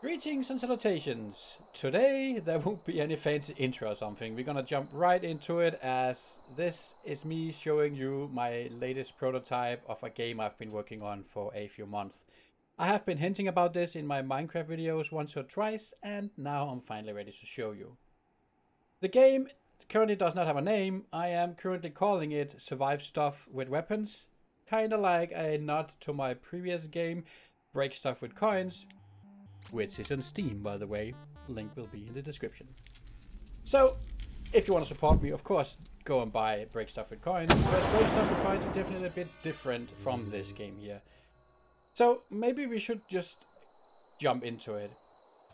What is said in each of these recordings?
Greetings and salutations. Today there won't be any fancy intro or something. We're gonna jump right into it as this is me showing you my latest prototype of a game I've been working on for a few months. I have been hinting about this in my Minecraft videos once or twice, and now I'm finally ready to show you. The game currently does not have a name. I am currently calling it Survive Stuff with Weapons. Kinda like a nod to my previous game, Break Stuff with Coins, which is on Steam, by the way. Link will be in the description. So, if you want to support me, of course, go and buy Break Stuff with Coins. But Break Stuff with Coins is definitely a bit different from this game here. So, maybe we should just jump into it.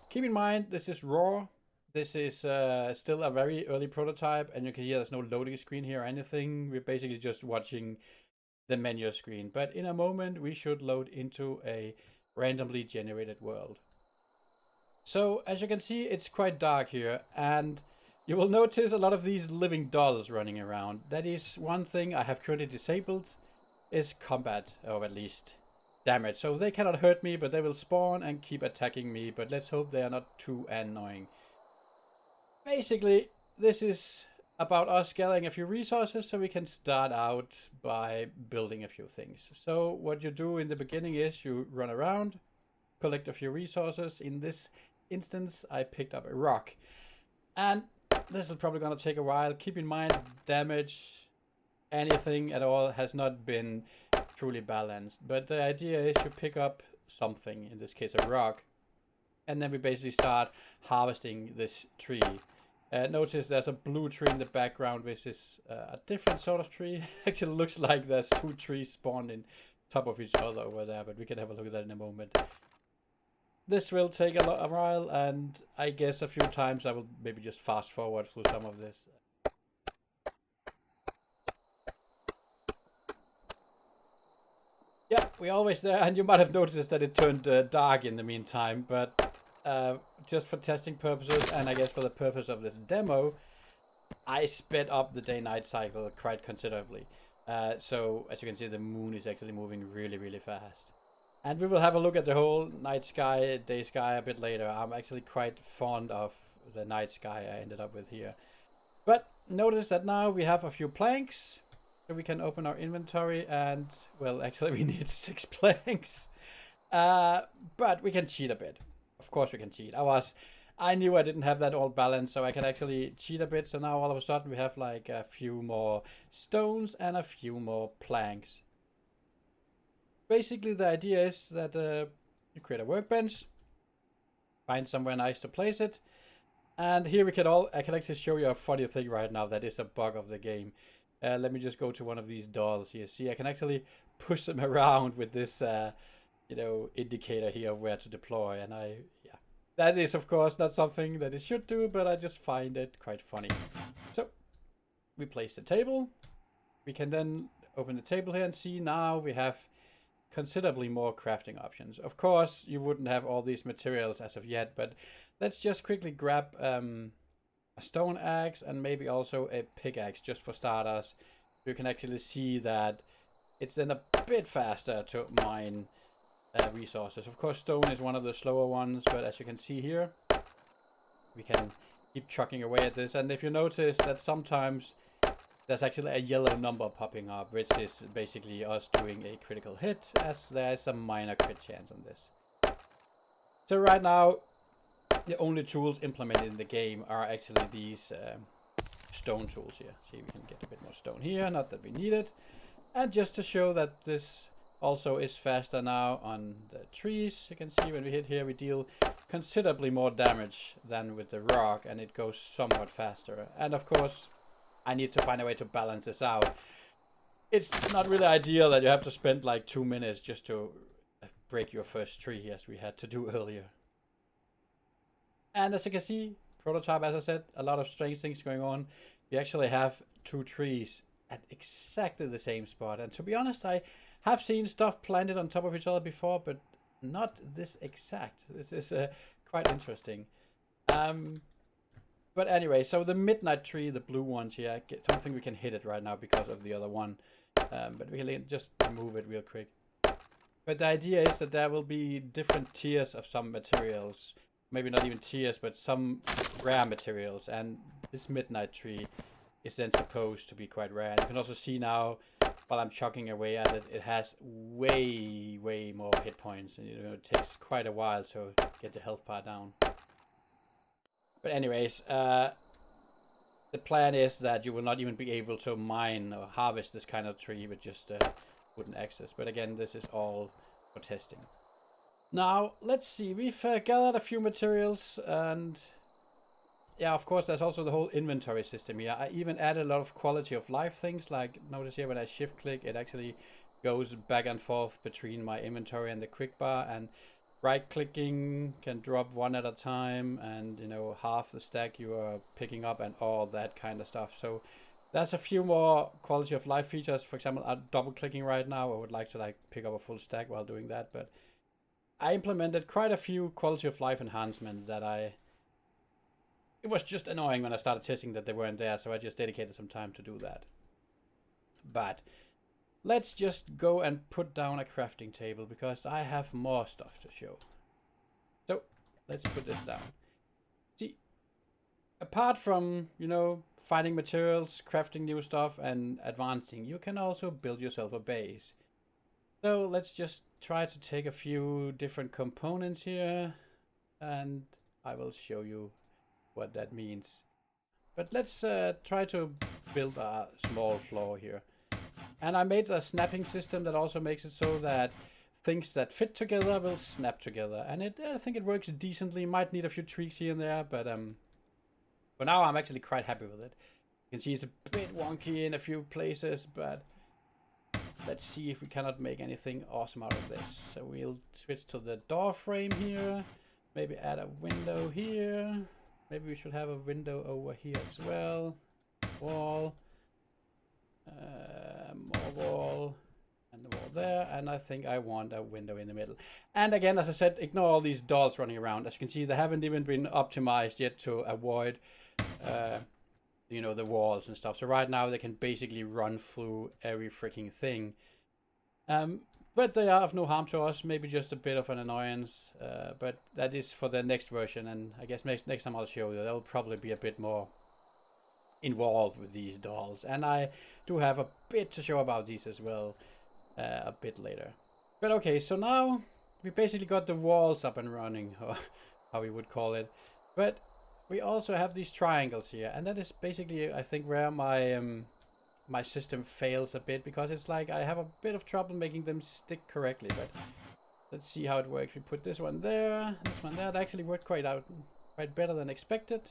Keep in mind, this is raw. This is still a very early prototype, and you can hear there's no loading screen here or anything. We're basically just watching the menu screen. But in a moment, we should load into a randomly generated world. So, as you can see, it's quite dark here, and you will notice a lot of these living dolls running around. That is one thing I have currently disabled, is combat, or at least damage. So they cannot hurt me, but they will spawn and keep attacking me, but let's hope they are not too annoying. Basically, this is about us gathering a few resources so we can start out by building a few things. So what you do in the beginning is you run around, collect a few resources. In this instance, I picked up a rock. And this is probably going to take a while. Keep in mind, damage, anything at all, has not been truly balanced. But the idea is you pick up something, in this case a rock, and then we basically start harvesting this tree. Notice there's a blue tree in the background, which is a different sort of tree. Actually looks like there's two trees spawned in top of each other over there, but we can have a look at that in a moment. This will take a while, and I guess a few times I will maybe just fast forward through some of this. Yeah, we're always there, and you might have noticed that it turned dark in the meantime, but just for testing purposes, and I guess for the purpose of this demo, I sped up the day-night cycle quite considerably. So, as you can see, the moon is actually moving really, really fast. And we will have a look at the whole night sky, day sky a bit later. I'm actually quite fond of the night sky I ended up with here. But notice that now we have a few planks. So we can open our inventory and, well, actually we need 6 planks. But we can cheat a bit. Of course we can cheat. I knew I didn't have that all balanced, so I can actually cheat a bit. So now all of a sudden we have like a few more stones and a few more planks. Basically, the idea is that you create a workbench, find somewhere nice to place it, and here I can actually show you a funny thing right now that is a bug of the game. Let me just go to one of these dolls here. See, I can actually push them around with this, indicator here of where to deploy, and yeah. That is, of course, not something that it should do, but I just find it quite funny. So, we place the table. We can then open the table here and see now we have considerably more crafting options. Of course, you wouldn't have all these materials as of yet, but let's just quickly grab a stone axe and maybe also a pickaxe just for starters. You can actually see that it's then a bit faster to mine resources. Of course, stone is one of the slower ones, but as you can see here, we can keep trucking away at this. And if you notice that sometimes there's actually a yellow number popping up, which is basically us doing a critical hit, as there is a minor crit chance on this. So right now, the only tools implemented in the game are actually these stone tools here. See, we can get a bit more stone here, not that we need it. And just to show that this also is faster now on the trees, you can see when we hit here, we deal considerably more damage than with the rock, and it goes somewhat faster. And of course, I need to find a way to balance this out. It's not really ideal that you have to spend like 2 minutes just to break your first tree, as we had to do earlier. And as you can see, prototype, as I said, a lot of strange things going on. We actually have 2 trees at exactly the same spot. And to be honest, I have seen stuff planted on top of each other before, but not this exact. This is quite interesting. But anyway, so the midnight tree, the blue ones here, I don't think we can hit it right now because of the other one. But we can just remove it real quick. But the idea is that there will be different tiers of some materials. Maybe not even tiers, but some rare materials. And this midnight tree is then supposed to be quite rare. And you can also see now, while I'm chugging away at it, it has way more hit points. And it takes quite a while to get the health bar down. But anyways, the plan is that you will not even be able to mine or harvest this kind of tree with just wooden axes. But again, this is all for testing. Now, let's see. We've gathered a few materials, and yeah, of course, there's also the whole inventory system here. I even added a lot of quality of life things. Like, notice here when I shift click, it actually goes back and forth between my inventory and the quick bar, and right clicking can drop one at a time, and half the stack you are picking up and all that kind of stuff. So there's a few more quality of life features. For example, I'm double clicking right now. I would like to pick up a full stack while doing that, but I implemented quite a few quality of life enhancements that it was just annoying when I started testing that they weren't there, so I just dedicated some time to do that. But let's just go and put down a crafting table, because I have more stuff to show. So let's put this down. See, apart from, finding materials, crafting new stuff, and advancing, you can also build yourself a base. So let's just try to take a few different components here, and I will show you what that means. But let's try to build a small floor here. And I made a snapping system that also makes it so that things that fit together will snap together. And I think it works decently. Might need a few tweaks here and there, but for now I'm actually quite happy with it. You can see it's a bit wonky in a few places, but let's see if we cannot make anything awesome out of this. So we'll switch to the door frame here. Maybe add a window here. Maybe we should have a window over here as well. Wall. More wall. And the wall there. And I think I want a window in the middle. And again, as I said, ignore all these dolls running around. As you can see, they haven't even been optimized yet to avoid the walls and stuff. So right now they can basically run through every freaking thing. But they are of no harm to us, maybe just a bit of an annoyance, but that is for the next version, and I guess next time I'll show you, there'll probably be a bit more involved with these dolls, and I do have a bit to show about these as well, a bit later. But okay, so now we basically got the walls up and running, or how we would call it, but we also have these triangles here, and that is basically, I think, where my system fails a bit, because it's like I have a bit of trouble making them stick correctly. But let's see how it works. We put this one there, this one there. It actually worked quite better than expected.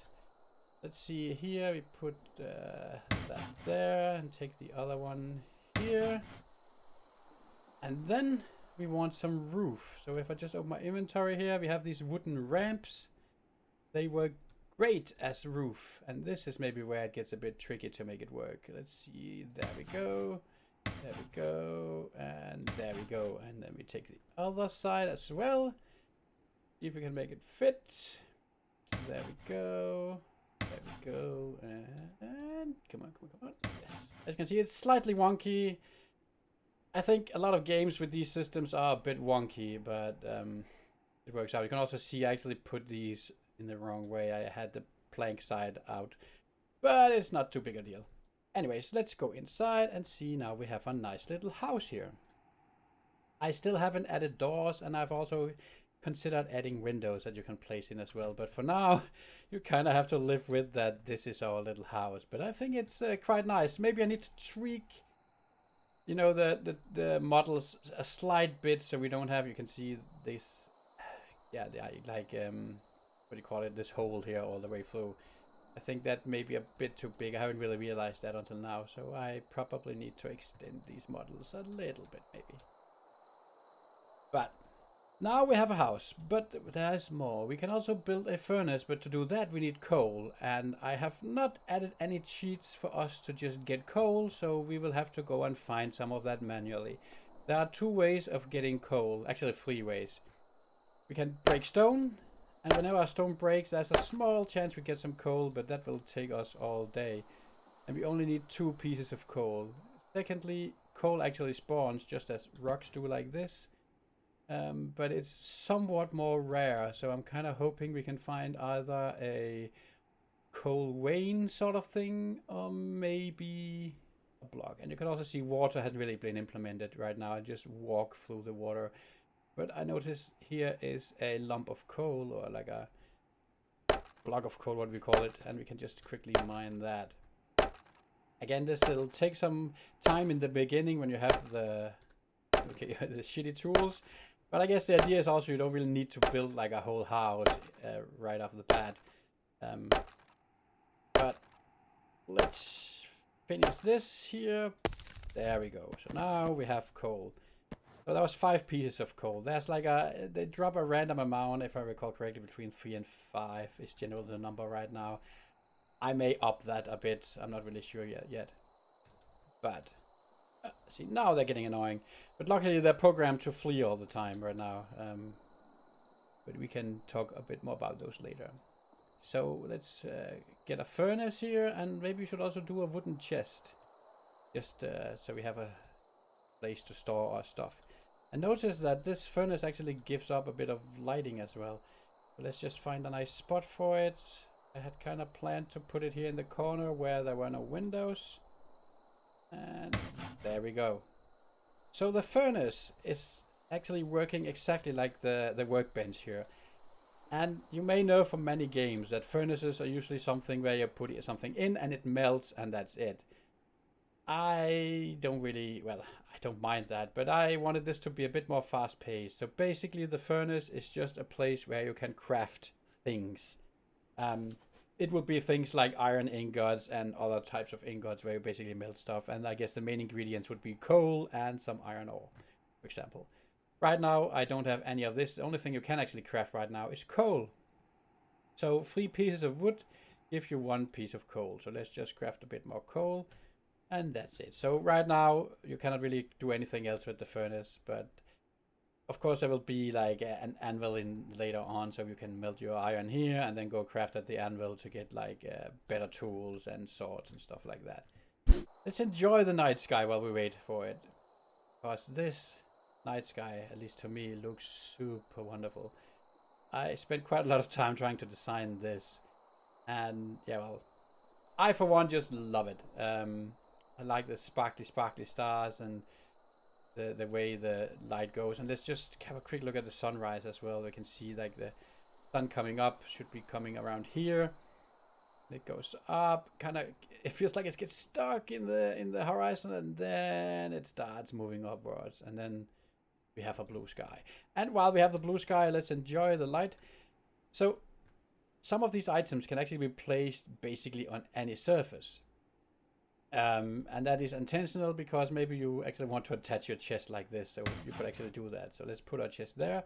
Let's see here. We put that there and take the other one here. And then we want some roof. So if I just open my inventory here, we have these wooden ramps. They work great as roof, and this is maybe where it gets a bit tricky to make it work. Let's see, there we go, and there we go, and then we take the other side as well, see if we can make it fit. There we go, and come on. Yes. As you can see, it's slightly wonky. I think a lot of games with these systems are a bit wonky, but it works out. You can also see I actually put these in the wrong way. I had the plank side out, but it's not too big a deal. Anyways, let's go inside and see. Now we have a nice little house here. I still haven't added doors, and I've also considered adding windows that you can place in as well, but for now you kind of have to live with that. This is our little house, but I think it's quite nice. Maybe I need to tweak the models a slight bit, so we don't have, you can see this, yeah, like what do you call it, this hole here all the way through. I think that may be a bit too big. I haven't really realized that until now, so I probably need to extend these models a little bit maybe. But now we have a house, but there's more. We can also build a furnace, but to do that we need coal, and I have not added any cheats for us to just get coal, so we will have to go and find some of that manually. There are 2 ways of getting coal, actually 3 ways. We can break stone, and whenever a stone breaks, there's a small chance we get some coal, but that will take us all day. And we only need 2 pieces of coal. Secondly, coal actually spawns just as rocks do, like this. but it's somewhat more rare. So I'm kind of hoping we can find either a coal vein sort of thing, or maybe a block. And you can also see water has really been implemented right now. I just walk through the water. But I notice here is a lump of coal, or like a block of coal, what we call it, and we can just quickly mine that. Again, this will take some time in the beginning when you have the the shitty tools, but I guess the idea is also you don't really need to build like a whole house right off the bat. But let's finish this here. There we go. So now we have coal. So that was 5 pieces of coal. There's like they drop a random amount, if I recall correctly, between 3 and 5 is generally the number right now. I may up that a bit. I'm not really sure yet. But see, now they're getting annoying. But luckily they're programmed to flee all the time right now. But we can talk a bit more about those later. So let's get a furnace here, and maybe we should also do a wooden chest. Just so we have a place to store our stuff. And notice that this furnace actually gives up a bit of lighting as well. So let's just find a nice spot for it. I had kind of planned to put it here in the corner where there were no windows. And there we go. So the furnace is actually working exactly like the workbench here. And you may know from many games that furnaces are usually something where you put something in and it melts and that's it. I don't really, well, I don't mind that, but I wanted this to be a bit more fast paced. So basically the furnace is just a place where you can craft things. It would be things like iron ingots and other types of ingots where you basically melt stuff. And I guess the main ingredients would be coal and some iron ore, for example. Right now, I don't have any of this. The only thing you can actually craft right now is coal. So 3 pieces of wood give you 1 piece of coal. So let's just craft a bit more coal. And that's it. So right now, you cannot really do anything else with the furnace. But of course, there will be like an anvil in later on. So you can melt your iron here and then go craft at the anvil to get like better tools and swords and stuff like that. Let's enjoy the night sky while we wait for it. Because this night sky, at least to me, looks super wonderful. I spent quite a lot of time trying to design this. And yeah, well, I for one just love it. I like the sparkly stars and the way the light goes. And let's just have a quick look at the sunrise as well. We can see like the sun coming up should be coming around here. It goes up, kind of. It feels like it gets stuck in the horizon, and then it starts moving upwards, and then we have a blue sky. And while we have the blue sky, let's enjoy the light. So some of these items can actually be placed basically on any surface. And that is intentional because maybe you actually want to attach your chest like this, so you could actually do that. So let's put our chest there.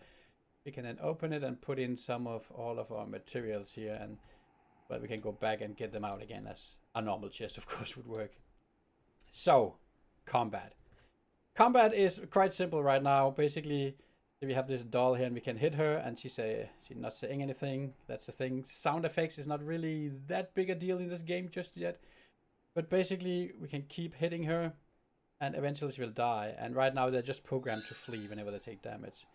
We can then open it and put in some of all of our materials here, and well, we can go back and get them out again as a normal chest, of course, would work. So, combat. Combat is quite simple right now. Basically, we have this doll here and we can hit her and she's not saying anything. That's the thing. Sound effects is not really that big a deal in this game just yet. But basically, we can keep hitting her and eventually she will die. And right now, they're just programmed to flee whenever they take damage.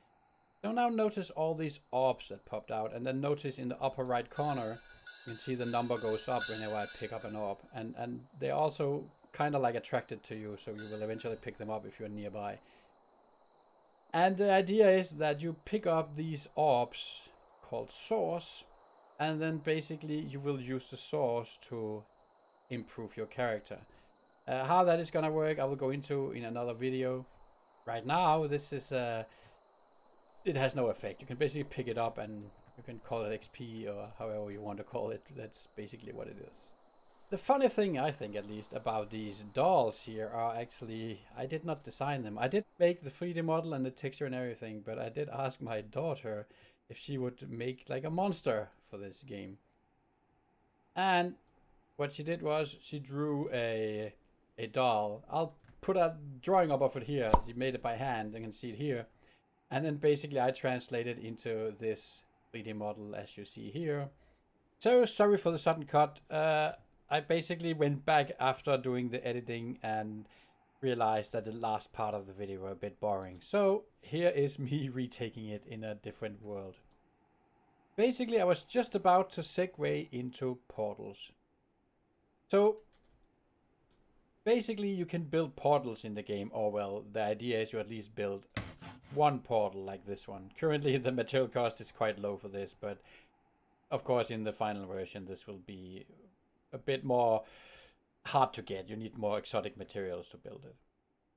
So now notice all these orbs that popped out. And then notice in the upper right corner, you can see the number goes up whenever I pick up an orb. And they're also kind of like attracted to you, so you will eventually pick them up if you're nearby. And the idea is that you pick up these orbs called source, and then basically you will use the source to improve your character. How that is gonna work, I will go into in another video. Right now, this is it has no effect. You can basically pick it up and you can call it XP or however you want to call it. That's basically what it is. The funny thing, I think at least, about these dolls here are actually, I did not design them. I did make the 3D model and the texture and everything, but I did ask my daughter if she would make like a monster for this game. And what she did was she drew a doll. I'll put a drawing up of it here. She made it by hand. You can see it here. And then basically I translated into this 3D model as you see here. So sorry for the sudden cut. I basically went back after doing the editing and realized that the last part of the video were a bit boring. So here is me retaking it in a different world. Basically, I was just about to segue into portals. So basically, you can build portals in the game, or well, the idea is you at least build one portal like this one. Currently, the material cost is quite low for this, but of course, in the final version, this will be a bit more hard to get. You need more exotic materials to build it.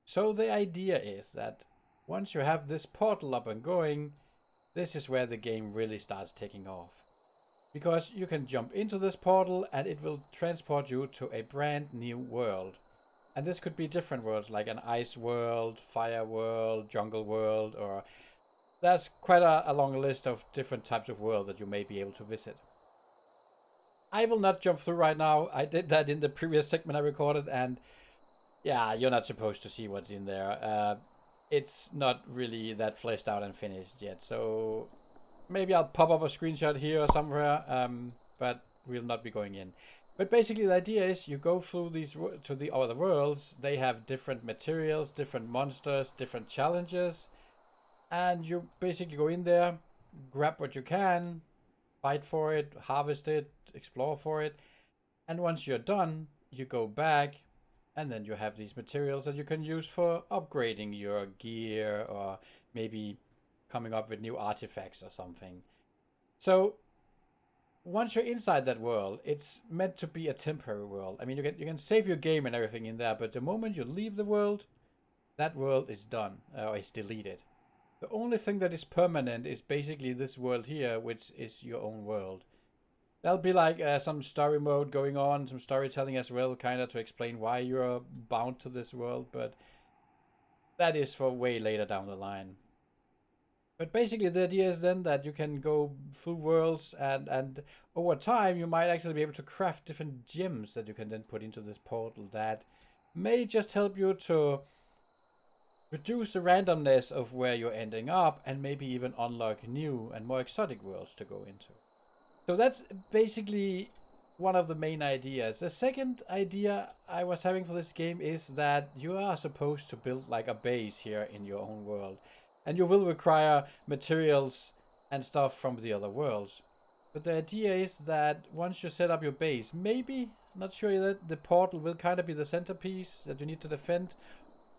So the idea is that once you have this portal up and going, this is where the game really starts taking off. Because you can jump into this portal and it will transport you to a brand new world. And this could be different worlds, like an ice world, fire world, jungle world, or there's quite a long list of different types of world that you may be able to visit. I will not jump through right now. I did that in the previous segment I recorded, and yeah, you're not supposed to see what's in there. It's not really that fleshed out and finished yet, so maybe I'll pop up a screenshot here or somewhere, but we'll not be going in. But basically the idea is you go through these to the other worlds. They have different materials, different monsters, different challenges, and you basically go in there, grab what you can, fight for it, harvest it, explore for it, and once you're done, you go back, and then you have these materials that you can use for upgrading your gear or maybe coming up with new artifacts or something. So once you're inside that world, it's meant to be a temporary world. I mean, you can save your game and everything in there, but the moment you leave the world, that world is done or is deleted. The only thing that is permanent is basically this world here, which is your own world. There'll be like some story mode going on, some storytelling as well, kind of to explain why you're bound to this world, but that is for way later down the line. But basically the idea is then that you can go through worlds and over time you might actually be able to craft different gems that you can then put into this portal that may just help you to reduce the randomness of where you're ending up and maybe even unlock new and more exotic worlds to go into. So that's basically one of the main ideas. The second idea I was having for this game is that you are supposed to build like a base here in your own world. And you will require materials and stuff from the other worlds. But the idea is that once you set up your base, maybe, not sure that the portal will kind of be the centerpiece that you need to defend,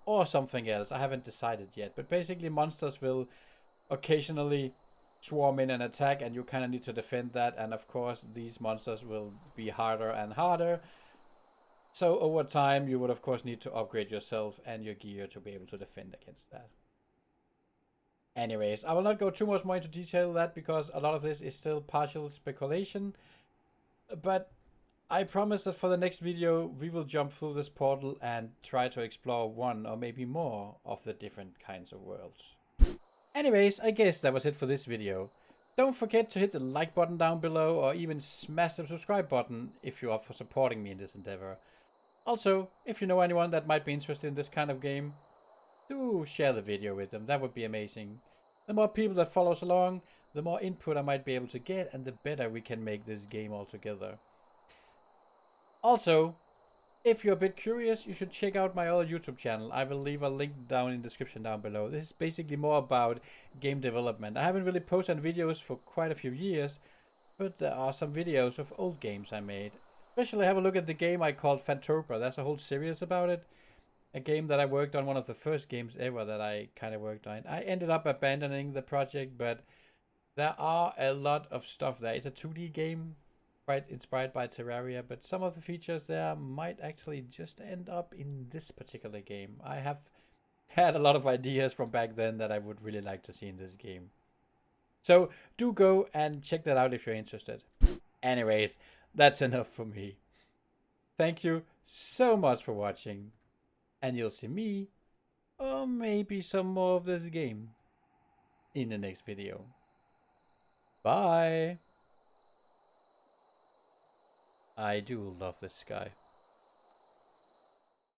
or something else. I haven't decided yet. But basically monsters will occasionally swarm in and attack, and you kind of need to defend that. And of course, these monsters will be harder and harder. So over time, you would of course need to upgrade yourself and your gear to be able to defend against that. Anyways, I will not go too much more into detail that because a lot of this is still partial speculation. But I promise that for the next video, we will jump through this portal and try to explore one or maybe more of the different kinds of worlds. Anyways, I guess that was it for this video. Don't forget to hit the like button down below or even smash the subscribe button if you are for supporting me in this endeavor. Also, if you know anyone that might be interested in this kind of game, do share the video with them. That would be amazing. The more people that follows along, the more input I might be able to get and the better we can make this game altogether. Also, if you're a bit curious, you should check out my other YouTube channel. I will leave a link down in the description down below. This is basically more about game development. I haven't really posted videos for quite a few years, but there are some videos of old games I made. Especially have a look at the game I called Fantopia. There's a whole series about it. A game that I worked on, one of the first games ever that I kind of worked on. I ended up abandoning the project, but there are a lot of stuff there. It's a 2D game, quite inspired by Terraria, but some of the features there might actually just end up in this particular game. I have had a lot of ideas from back then that I would really like to see in this game. So do go and check that out if you're interested. Anyways, that's enough for me. Thank you so much for watching. And you'll see me, or maybe some more of this game, in the next video. Bye! I do love this guy.